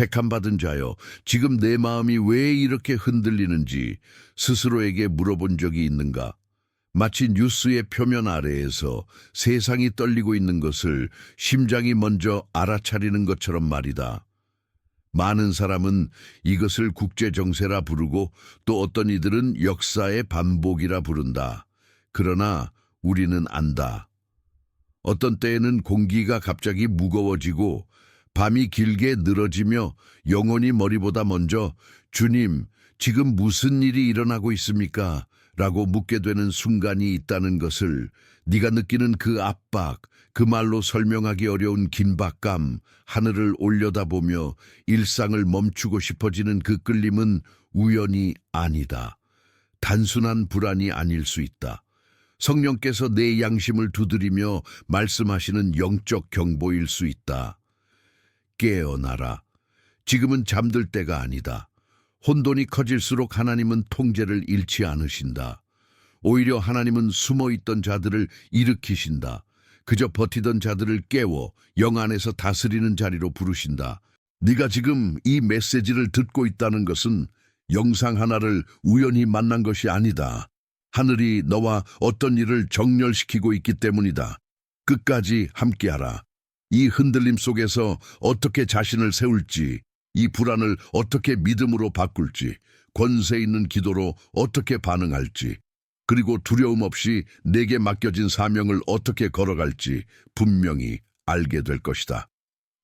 택함받은 자여, 지금 내 마음이 왜 이렇게 흔들리는지 스스로에게 물어본 적이 있는가? 마치 뉴스의 표면 아래에서 세상이 떨리고 있는 것을 심장이 먼저 알아차리는 것처럼 말이다. 많은 사람은 이것을 국제정세라 부르고 또 어떤 이들은 역사의 반복이라 부른다. 그러나 우리는 안다. 어떤 때에는 공기가 갑자기 무거워지고 밤이 길게 늘어지며 영혼이 머리보다 먼저 주님, 지금 무슨 일이 일어나고 있습니까? 라고 묻게 되는 순간이 있다는 것을 네가 느끼는 그 압박, 그 말로 설명하기 어려운 긴박감, 하늘을 올려다보며 일상을 멈추고 싶어지는 그 끌림은 우연이 아니다. 단순한 불안이 아닐 수 있다. 성령께서 내 양심을 두드리며 말씀하시는 영적 경보일 수 있다. 깨어나라. 지금은 잠들 때가 아니다. 혼돈이 커질수록 하나님은 통제를 잃지 않으신다. 오히려 하나님은 숨어있던 자들을 일으키신다. 그저 버티던 자들을 깨워 영 안에서 다스리는 자리로 부르신다. 네가 지금 이 메시지를 듣고 있다는 것은 영상 하나를 우연히 만난 것이 아니다. 하늘이 너와 어떤 일을 정렬시키고 있기 때문이다. 끝까지 함께하라. 이 흔들림 속에서 어떻게 자신을 세울지, 이 불안을 어떻게 믿음으로 바꿀지, 권세 있는 기도로 어떻게 반응할지, 그리고 두려움 없이 내게 맡겨진 사명을 어떻게 걸어갈지 분명히 알게 될 것이다.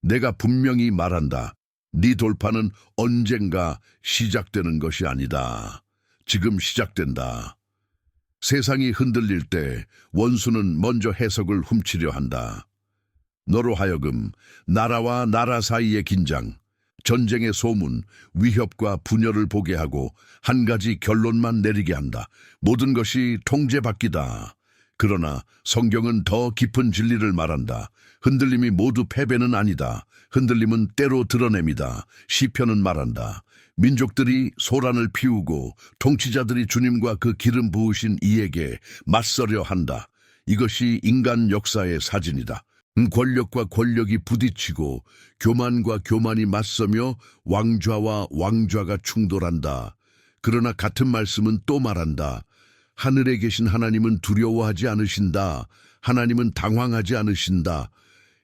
내가 분명히 말한다. 네 돌파는 언젠가 시작되는 것이 아니다. 지금 시작된다. 세상이 흔들릴 때 원수는 먼저 해석을 훔치려 한다. 너로 하여금 나라와 나라 사이의 긴장, 전쟁의 소문, 위협과 분열을 보게 하고 한 가지 결론만 내리게 한다. 모든 것이 통제받기다. 그러나 성경은 더 깊은 진리를 말한다. 흔들림이 모두 패배는 아니다. 흔들림은 때로 드러냅니다. 시편은 말한다. 민족들이 소란을 피우고 통치자들이 주님과 그 기름 부으신 이에게 맞서려 한다. 이것이 인간 역사의 사진이다. 권력과 권력이 부딪히고 교만과 교만이 맞서며 왕좌와 왕좌가 충돌한다. 그러나 같은 말씀은 또 말한다. 하늘에 계신 하나님은 두려워하지 않으신다. 하나님은 당황하지 않으신다.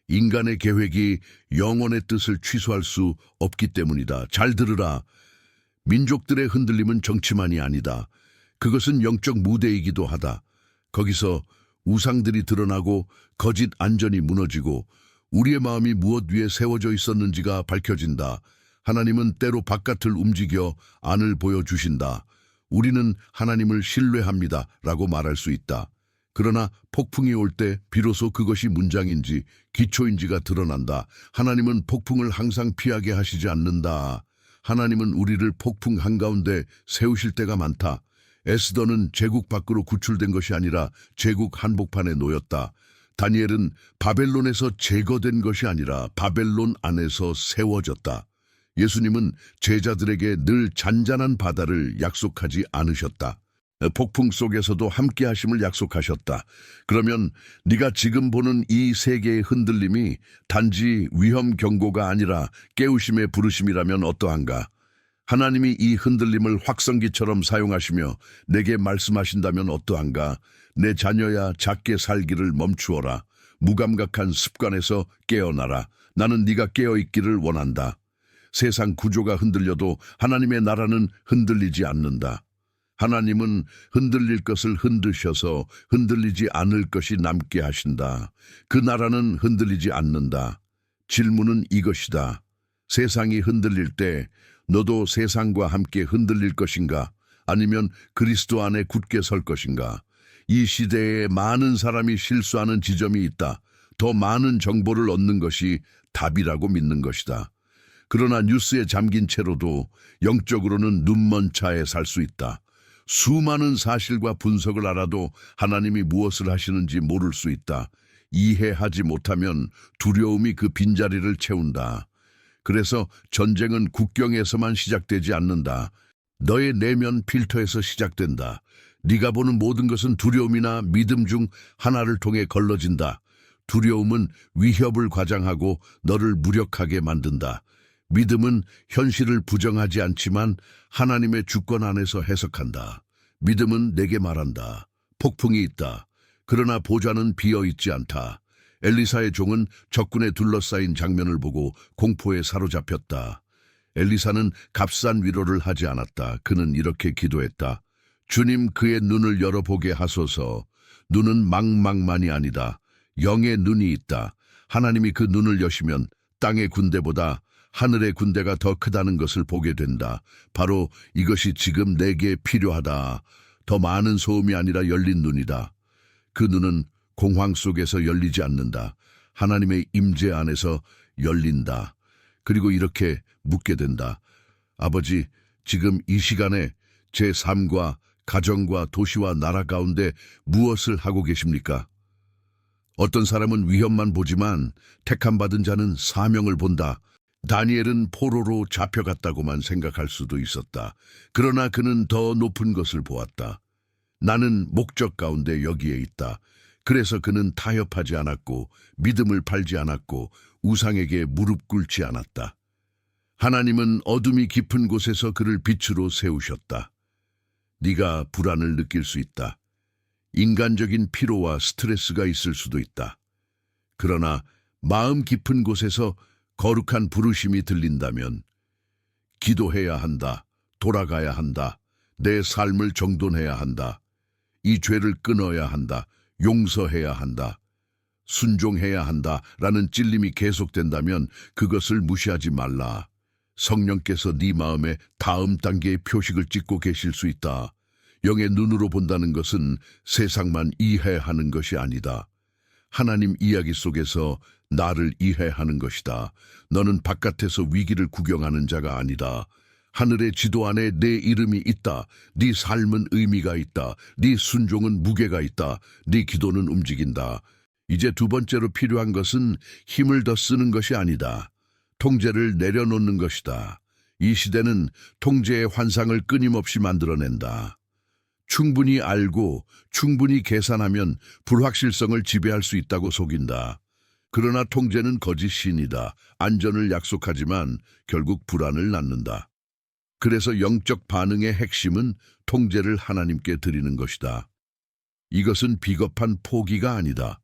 인간의 계획이 영혼의 뜻을 취소할 수 없기 때문이다. 잘 들으라. 민족들의 흔들림은 정치만이 아니다. 그것은 영적 무대이기도 하다. 거기서 우상들이 드러나고 거짓 안전이 무너지고 우리의 마음이 무엇 위에 세워져 있었는지가 밝혀진다. 하나님은 때로 바깥을 움직여 안을 보여주신다. 우리는 하나님을 신뢰합니다 라고 말할 수 있다. 그러나 폭풍이 올 때 비로소 그것이 문장인지 기초인지가 드러난다. 하나님은 폭풍을 항상 피하게 하시지 않는다. 하나님은 우리를 폭풍 한가운데 세우실 때가 많다. 에스더는 제국 밖으로 구출된 것이 아니라 제국 한복판에 놓였다. 다니엘은 바벨론에서 제거된 것이 아니라 바벨론 안에서 세워졌다. 예수님은 제자들에게 늘 잔잔한 바다를 약속하지 않으셨다. 폭풍 속에서도 함께 하심을 약속하셨다. 그러면 네가 지금 보는 이 세계의 흔들림이 단지 위험 경고가 아니라 깨우심의 부르심이라면 어떠한가? 하나님이 이 흔들림을 확성기처럼 사용하시며 내게 말씀하신다면 어떠한가? 내 자녀야, 작게 살기를 멈추어라. 무감각한 습관에서 깨어나라. 나는 네가 깨어있기를 원한다. 세상 구조가 흔들려도 하나님의 나라는 흔들리지 않는다. 하나님은 흔들릴 것을 흔드셔서 흔들리지 않을 것이 남게 하신다. 그 나라는 흔들리지 않는다. 질문은 이것이다. 세상이 흔들릴 때 너도 세상과 함께 흔들릴 것인가? 아니면 그리스도 안에 굳게 설 것인가? 이 시대에 많은 사람이 실수하는 지점이 있다. 더 많은 정보를 얻는 것이 답이라고 믿는 것이다. 그러나 뉴스에 잠긴 채로도 영적으로는 눈먼 차에 살 수 있다. 수많은 사실과 분석을 알아도 하나님이 무엇을 하시는지 모를 수 있다. 이해하지 못하면 두려움이 그 빈자리를 채운다. 그래서 전쟁은 국경에서만 시작되지 않는다. 너의 내면 필터에서 시작된다. 네가 보는 모든 것은 두려움이나 믿음 중 하나를 통해 걸러진다. 두려움은 위협을 과장하고 너를 무력하게 만든다. 믿음은 현실을 부정하지 않지만 하나님의 주권 안에서 해석한다. 믿음은 내게 말한다. 폭풍이 있다. 그러나 보좌는 비어있지 않다. 엘리사의 종은 적군에 둘러싸인 장면을 보고 공포에 사로잡혔다. 엘리사는 값싼 위로를 하지 않았다. 그는 이렇게 기도했다. 주님, 그의 눈을 열어보게 하소서. 눈은 망망만이 아니다. 영의 눈이 있다. 하나님이 그 눈을 여시면 땅의 군대보다 하늘의 군대가 더 크다는 것을 보게 된다. 바로 이것이 지금 내게 필요하다. 더 많은 소음이 아니라 열린 눈이다. 그 눈은 공황 속에서 열리지 않는다. 하나님의 임재 안에서 열린다. 그리고 이렇게 묻게 된다. 아버지, 지금 이 시간에 제 삶과 가정과 도시와 나라 가운데 무엇을 하고 계십니까? 어떤 사람은 위험만 보지만 택함받은 자는 사명을 본다. 다니엘은 포로로 잡혀갔다고만 생각할 수도 있었다. 그러나 그는 더 높은 것을 보았다. 나는 목적 가운데 여기에 있다. 그래서 그는 타협하지 않았고 믿음을 팔지 않았고 우상에게 무릎 꿇지 않았다. 하나님은 어둠이 깊은 곳에서 그를 빛으로 세우셨다. 네가 불안을 느낄 수 있다. 인간적인 피로와 스트레스가 있을 수도 있다. 그러나 마음 깊은 곳에서 거룩한 부르심이 들린다면 기도해야 한다. 돌아가야 한다. 내 삶을 정돈해야 한다. 이 죄를 끊어야 한다. 용서해야 한다. 순종해야 한다. 라는 찔림이 계속된다면 그것을 무시하지 말라. 성령께서 네 마음에 다음 단계의 표식을 찍고 계실 수 있다. 영의 눈으로 본다는 것은 세상만 이해하는 것이 아니다. 하나님 이야기 속에서 나를 이해하는 것이다. 너는 바깥에서 위기를 구경하는 자가 아니다. 하늘의 지도 안에 내 이름이 있다. 네 삶은 의미가 있다. 네 순종은 무게가 있다. 네 기도는 움직인다. 이제 두 번째로 필요한 것은 힘을 더 쓰는 것이 아니다. 통제를 내려놓는 것이다. 이 시대는 통제의 환상을 끊임없이 만들어낸다. 충분히 알고 충분히 계산하면 불확실성을 지배할 수 있다고 속인다. 그러나 통제는 거짓 신이다. 안전을 약속하지만 결국 불안을 낳는다. 그래서 영적 반응의 핵심은 통제를 하나님께 드리는 것이다. 이것은 비겁한 포기가 아니다.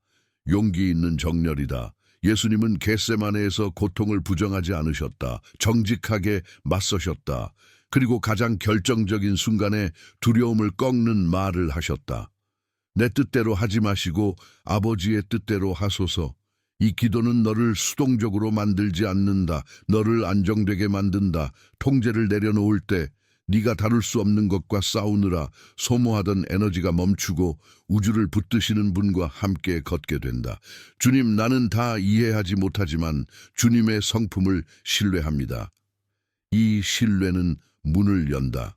용기 있는 정렬이다. 예수님은 겟세마네에서 고통을 부정하지 않으셨다. 정직하게 맞서셨다. 그리고 가장 결정적인 순간에 두려움을 꺾는 말을 하셨다. 내 뜻대로 하지 마시고 아버지의 뜻대로 하소서. 이 기도는 너를 수동적으로 만들지 않는다. 너를 안정되게 만든다. 통제를 내려놓을 때 네가 다룰 수 없는 것과 싸우느라 소모하던 에너지가 멈추고 우주를 붙드시는 분과 함께 걷게 된다. 주님, 나는 다 이해하지 못하지만 주님의 성품을 신뢰합니다. 이 신뢰는 문을 연다.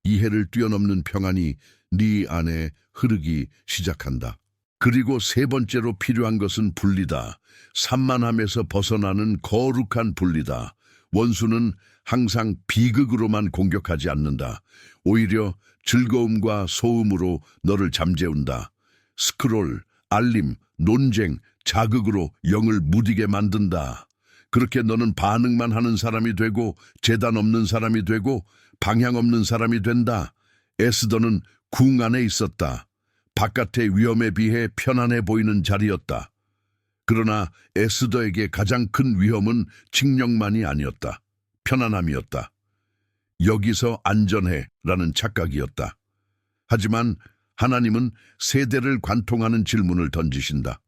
이해를 뛰어넘는 평안이 네 안에 흐르기 시작한다. 그리고 세 번째로 필요한 것은 분리다. 산만함에서 벗어나는 거룩한 분리다. 원수는 항상 비극으로만 공격하지 않는다. 오히려 즐거움과 소음으로 너를 잠재운다. 스크롤, 알림, 논쟁, 자극으로 영을 무디게 만든다. 그렇게 너는 반응만 하는 사람이 되고 재단 없는 사람이 되고 방향 없는 사람이 된다. 에스더는 궁 안에 있었다. 바깥의 위험에 비해 편안해 보이는 자리였다. 그러나 에스더에게 가장 큰 위험은 칙령만이 아니었다. 편안함이었다. 여기서 안전해라는 착각이었다. 하지만 하나님은 세대를 관통하는 질문을 던지신다.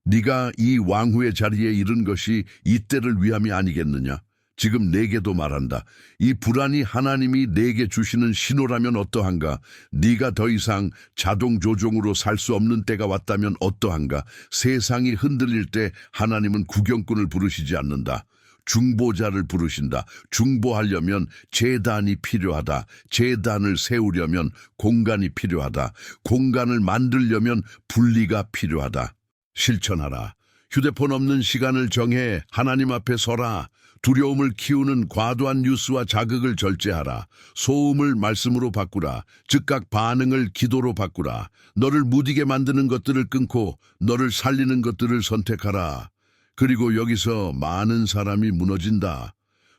네가 이 왕후의 자리에 이른 것이 이때를 위함이 아니겠느냐? 지금 내게도 말한다. 이 불안이 하나님이 내게 주시는 신호라면 어떠한가? 네가 더 이상 자동 조종으로 살 수 없는 때가 왔다면 어떠한가? 세상이 흔들릴 때 하나님은 구경꾼을 부르시지 않는다. 중보자를 부르신다. 중보하려면 제단이 필요하다. 제단을 세우려면 공간이 필요하다. 공간을 만들려면 분리가 필요하다. 실천하라. 휴대폰 없는 시간을 정해 하나님 앞에 서라. 두려움을 키우는 과도한 뉴스와 자극을 절제하라. 소음을 말씀으로 바꾸라. 즉각 반응을 기도로 바꾸라. 너를 무디게 만드는 것들을 끊고 너를 살리는 것들을 선택하라. 그리고 여기서 많은 사람이 무너진다.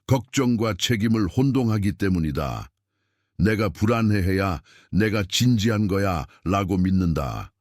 걱정과 책임을 혼동하기 때문이다. 내가 불안해해야 내가 진지한 거야 라고 믿는다.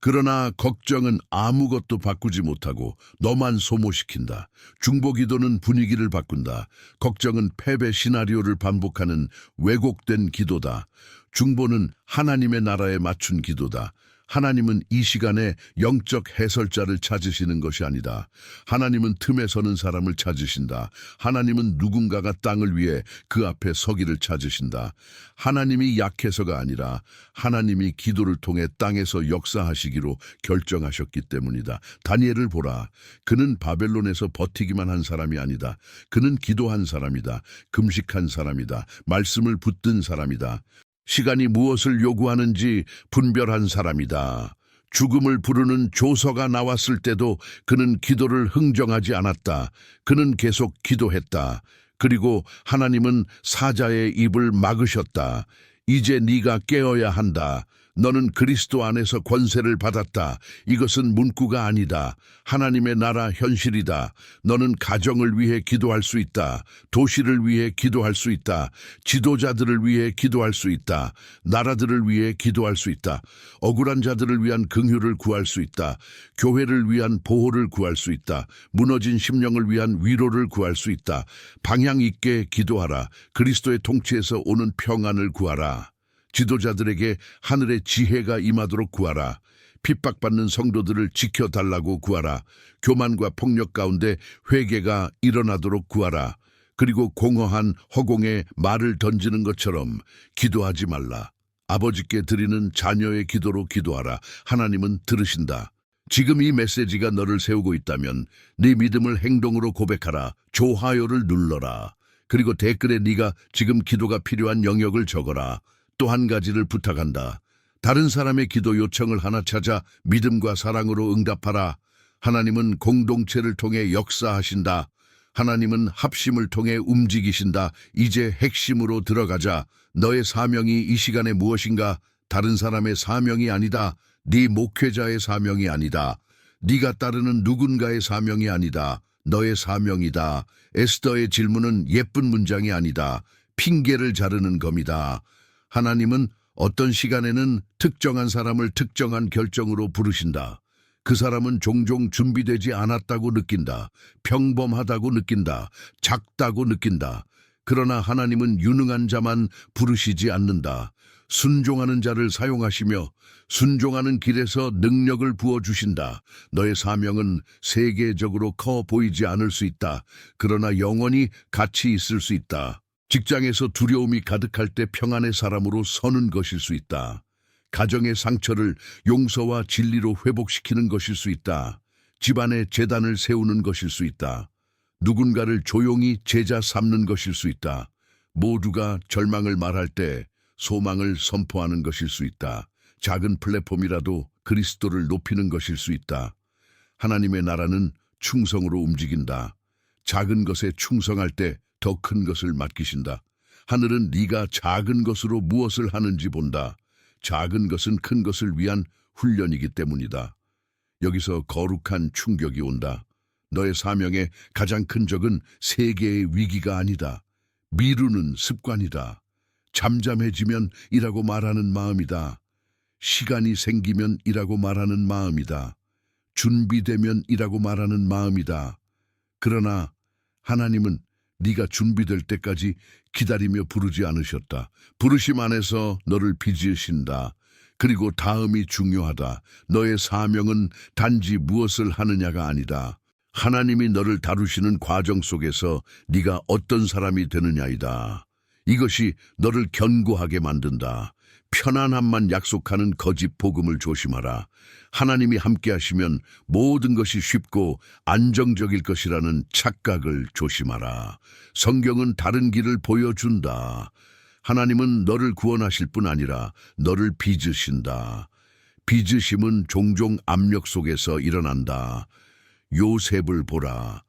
그러나 걱정은 아무것도 바꾸지 못하고 너만 소모시킨다. 중보기도는 분위기를 바꾼다. 걱정은 패배 시나리오를 반복하는 왜곡된 기도다. 중보는 하나님의 나라에 맞춘 기도다. 하나님은 이 시간에 영적 해설자를 찾으시는 것이 아니다. 하나님은 틈에 서는 사람을 찾으신다. 하나님은 누군가가 땅을 위해 그 앞에 서기를 찾으신다. 하나님이 약해서가 아니라 하나님이 기도를 통해 땅에서 역사하시기로 결정하셨기 때문이다. 다니엘을 보라. 그는 바벨론에서 버티기만 한 사람이 아니다. 그는 기도한 사람이다. 금식한 사람이다. 말씀을 붙든 사람이다. 시간이 무엇을 요구하는지 분별한 사람이다. 죽음을 부르는 조서가 나왔을 때도 그는 기도를 흥정하지 않았다. 그는 계속 기도했다. 그리고 하나님은 사자의 입을 막으셨다. 이제 네가 깨어야 한다. 너는 그리스도 안에서 권세를 받았다. 이것은 문구가 아니다. 하나님의 나라 현실이다. 너는 가정을 위해 기도할 수 있다. 도시를 위해 기도할 수 있다. 지도자들을 위해 기도할 수 있다. 나라들을 위해 기도할 수 있다. 억울한 자들을 위한 긍휼을 구할 수 있다. 교회를 위한 보호를 구할 수 있다. 무너진 심령을 위한 위로를 구할 수 있다. 방향 있게 기도하라. 그리스도의 통치에서 오는 평안을 구하라. 지도자들에게 하늘의 지혜가 임하도록 구하라. 핍박받는 성도들을 지켜달라고 구하라. 교만과 폭력 가운데 회개가 일어나도록 구하라. 그리고 공허한 허공에 말을 던지는 것처럼 기도하지 말라. 아버지께 드리는 자녀의 기도로 기도하라. 하나님은 들으신다. 지금 이 메시지가 너를 세우고 있다면 네 믿음을 행동으로 고백하라. 좋아요를 눌러라. 그리고 댓글에 네가 지금 기도가 필요한 영역을 적어라. 또 한 가지를 부탁한다. 다른 사람의 기도 요청을 하나 찾아 믿음과 사랑으로 응답하라. 하나님은 공동체를 통해 역사하신다. 하나님은 합심을 통해 움직이신다. 이제 핵심으로 들어가자. 너의 사명이 이 시간에 무엇인가? 다른 사람의 사명이 아니다. 네 목회자의 사명이 아니다. 네가 따르는 누군가의 사명이 아니다. 너의 사명이다. 에스더의 질문은 예쁜 문장이 아니다. 핑계를 자르는 검이다. 하나님은 어떤 시간에는 특정한 사람을 특정한 결정으로 부르신다. 그 사람은 종종 준비되지 않았다고 느낀다. 평범하다고 느낀다. 작다고 느낀다. 그러나 하나님은 유능한 자만 부르시지 않는다. 순종하는 자를 사용하시며 순종하는 길에서 능력을 부어주신다. 너의 사명은 세계적으로 커 보이지 않을 수 있다. 그러나 영원히 가치 있을 수 있다. 직장에서 두려움이 가득할 때 평안의 사람으로 서는 것일 수 있다. 가정의 상처를 용서와 진리로 회복시키는 것일 수 있다. 집안의 재단을 세우는 것일 수 있다. 누군가를 조용히 제자 삼는 것일 수 있다. 모두가 절망을 말할 때 소망을 선포하는 것일 수 있다. 작은 플랫폼이라도 그리스도를 높이는 것일 수 있다. 하나님의 나라는 충성으로 움직인다. 작은 것에 충성할 때 더 큰 것을 맡기신다. 하늘은 네가 작은 것으로 무엇을 하는지 본다. 작은 것은 큰 것을 위한 훈련이기 때문이다. 여기서 거룩한 충격이 온다. 너의 사명의 가장 큰 적은 세계의 위기가 아니다. 미루는 습관이다. 잠잠해지면 이라고 말하는 마음이다. 시간이 생기면 이라고 말하는 마음이다. 준비되면 이라고 말하는 마음이다. 그러나 하나님은 네가 준비될 때까지 기다리며 부르지 않으셨다. 부르심 안에서 너를 빚으신다. 그리고 다음이 중요하다. 너의 사명은 단지 무엇을 하느냐가 아니다. 하나님이 너를 다루시는 과정 속에서 네가 어떤 사람이 되느냐이다. 이것이 너를 견고하게 만든다. 편안함만 약속하는 거짓 복음을 조심하라. 하나님이 함께 하시면 모든 것이 쉽고 안정적일 것이라는 착각을 조심하라. 성경은 다른 길을 보여준다. 하나님은 너를 구원하실 뿐 아니라 너를 빚으신다. 빚으심은 종종 압력 속에서 일어난다. 요셉을 보라.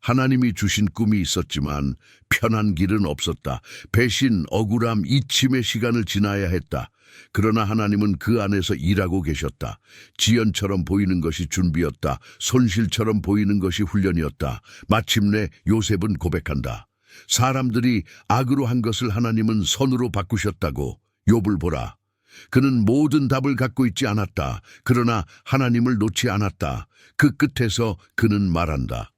하나님이 주신 꿈이 있었지만 편한 길은 없었다. 배신, 억울함, 이침의 시간을 지나야 했다. 그러나 하나님은 그 안에서 일하고 계셨다. 지연처럼 보이는 것이 준비였다. 손실처럼 보이는 것이 훈련이었다. 마침내 요셉은 고백한다. 사람들이 악으로 한 것을 하나님은 선으로 바꾸셨다고. 욥을 보라. 그는 모든 답을 갖고 있지 않았다. 그러나 하나님을 놓지 않았다. 그 끝에서 그는 말한다.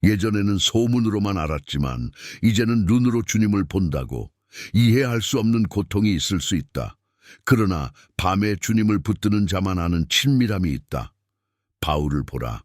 예전에는 소문으로만 알았지만 이제는 눈으로 주님을 본다고. 이해할 수 없는 고통이 있을 수 있다. 그러나 밤에 주님을 붙드는 자만 아는 친밀함이 있다. 바울을 보라.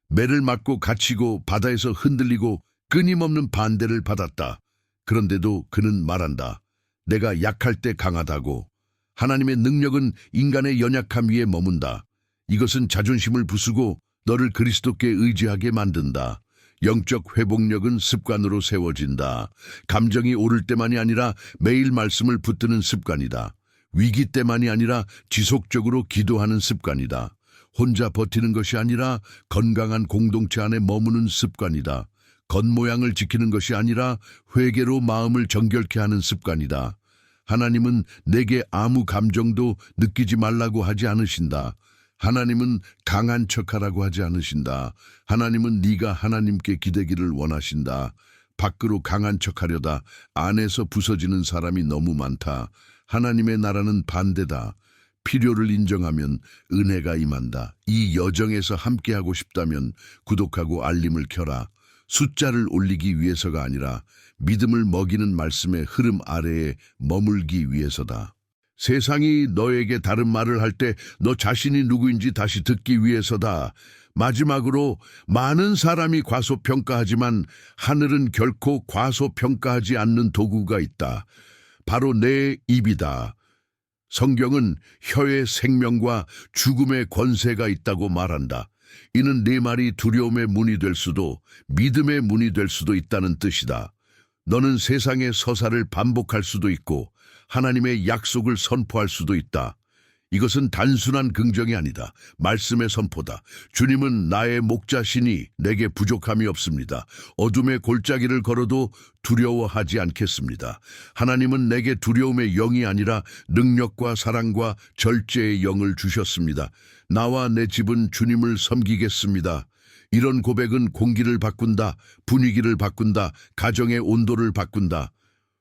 매를 맞고 갇히고 바다에서 흔들리고 끊임없는 반대를 받았다. 그런데도 그는 말한다. 내가 약할 때 강하다고. 하나님의 능력은 인간의 연약함 위에 머문다. 이것은 자존심을 부수고 너를 그리스도께 의지하게 만든다. 영적 회복력은 습관으로 세워진다. 감정이 오를 때만이 아니라 매일 말씀을 붙드는 습관이다. 위기 때만이 아니라 지속적으로 기도하는 습관이다. 혼자 버티는 것이 아니라 건강한 공동체 안에 머무는 습관이다. 겉모양을 지키는 것이 아니라 회개로 마음을 정결케 하는 습관이다. 하나님은 내게 아무 감정도 느끼지 말라고 하지 않으신다. 하나님은 강한 척하라고 하지 않으신다. 하나님은 네가 하나님께 기대기를 원하신다. 밖으로 강한 척하려다 안에서 부서지는 사람이 너무 많다. 하나님의 나라는 반대다. 필요를 인정하면 은혜가 임한다. 이 여정에서 함께하고 싶다면 구독하고 알림을 켜라. 숫자를 올리기 위해서가 아니라 믿음을 먹이는 말씀의 흐름 아래에 머물기 위해서다. 세상이 너에게 다른 말을 할 때 너 자신이 누구인지 다시 듣기 위해서다. 마지막으로 많은 사람이 과소평가하지만 하늘은 결코 과소평가하지 않는 도구가 있다. 바로 내 입이다. 성경은 혀의 생명과 죽음의 권세가 있다고 말한다. 이는 네 말이 두려움의 문이 될 수도 믿음의 문이 될 수도 있다는 뜻이다. 너는 세상의 서사를 반복할 수도 있고 하나님의 약속을 선포할 수도 있다. 이것은 단순한 긍정이 아니다. 말씀의 선포다. 주님은 나의 목자시니 내게 부족함이 없습니다. 어둠의 골짜기를 걸어도 두려워하지 않겠습니다. 하나님은 내게 두려움의 영이 아니라 능력과 사랑과 절제의 영을 주셨습니다. 나와 내 집은 주님을 섬기겠습니다. 이런 고백은 공기를 바꾼다, 분위기를 바꾼다, 가정의 온도를 바꾼다.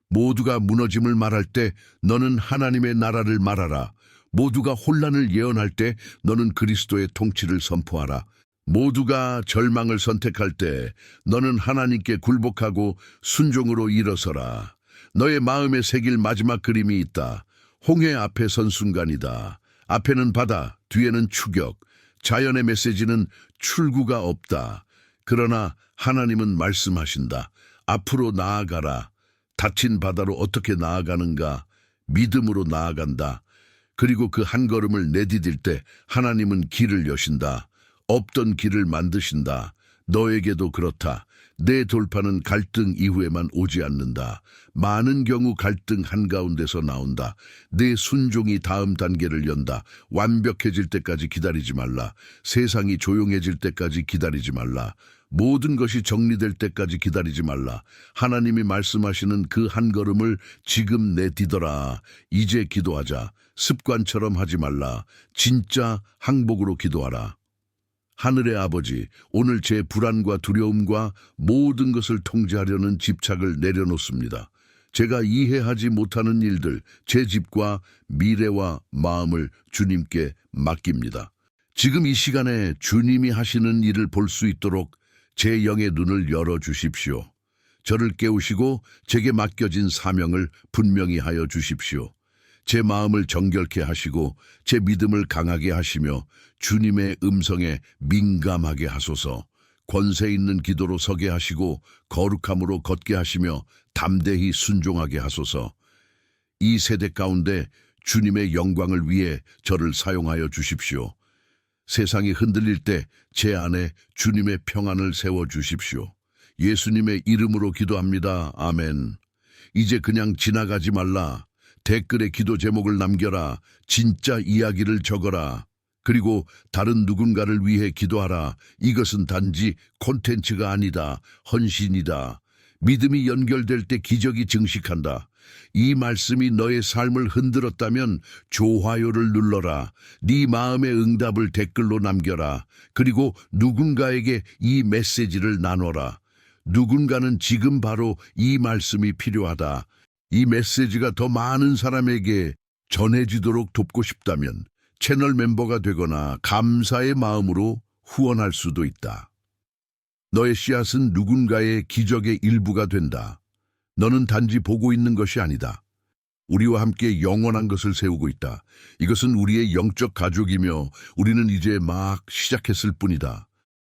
모두가 무너짐을 말할 때 너는 하나님의 나라를 말하라. 모두가 혼란을 예언할 때 너는 그리스도의 통치를 선포하라. 모두가 절망을 선택할 때 너는 하나님께 굴복하고 순종으로 일어서라. 너의 마음에 새길 마지막 그림이 있다. 홍해 앞에 선 순간이다. 앞에는 바다, 뒤에는 추격. 자연의 메시지는 출구가 없다. 그러나 하나님은 말씀하신다. 앞으로 나아가라. 닫힌 바다로 어떻게 나아가는가? 믿음으로 나아간다. 그리고 그 한 걸음을 내디딜 때 하나님은 길을 여신다. 없던 길을 만드신다. 너에게도 그렇다. 내 돌파는 갈등 이후에만 오지 않는다. 많은 경우 갈등 한가운데서 나온다. 내 순종이 다음 단계를 연다. 완벽해질 때까지 기다리지 말라. 세상이 조용해질 때까지 기다리지 말라. 모든 것이 정리될 때까지 기다리지 말라. 하나님이 말씀하시는 그 한 걸음을 지금 내디뎌라. 이제 기도하자. 습관처럼 하지 말라. 진짜 항복으로 기도하라. 하늘의 아버지, 오늘 제 불안과 두려움과 모든 것을 통제하려는 집착을 내려놓습니다. 제가 이해하지 못하는 일들, 제 집과 미래와 마음을 주님께 맡깁니다. 지금 이 시간에 주님이 하시는 일을 볼 수 있도록 제 영의 눈을 열어주십시오. 저를 깨우시고 제게 맡겨진 사명을 분명히 하여 주십시오. 제 마음을 정결케 하시고 제 믿음을 강하게 하시며 주님의 음성에 민감하게 하소서. 권세 있는 기도로 서게 하시고 거룩함으로 걷게 하시며 담대히 순종하게 하소서. 이 세대 가운데 주님의 영광을 위해 저를 사용하여 주십시오. 세상이 흔들릴 때 제 안에 주님의 평안을 세워 주십시오. 예수님의 이름으로 기도합니다. 아멘. 이제 그냥 지나가지 말라. 댓글에 기도 제목을 남겨라. 진짜 이야기를 적어라. 그리고 다른 누군가를 위해 기도하라. 이것은 단지 콘텐츠가 아니다. 헌신이다. 믿음이 연결될 때 기적이 증식한다. 이 말씀이 너의 삶을 흔들었다면 좋아요를 눌러라. 네 마음의 응답을 댓글로 남겨라. 그리고 누군가에게 이 메시지를 나눠라. 누군가는 지금 바로 이 말씀이 필요하다. 이 메시지가 더 많은 사람에게 전해지도록 돕고 싶다면 채널 멤버가 되거나 감사의 마음으로 후원할 수도 있다. 너의 씨앗은 누군가의 기적의 일부가 된다. 너는 단지 보고 있는 것이 아니다. 우리와 함께 영원한 것을 세우고 있다. 이것은 우리의 영적 가족이며 우리는 이제 막 시작했을 뿐이다.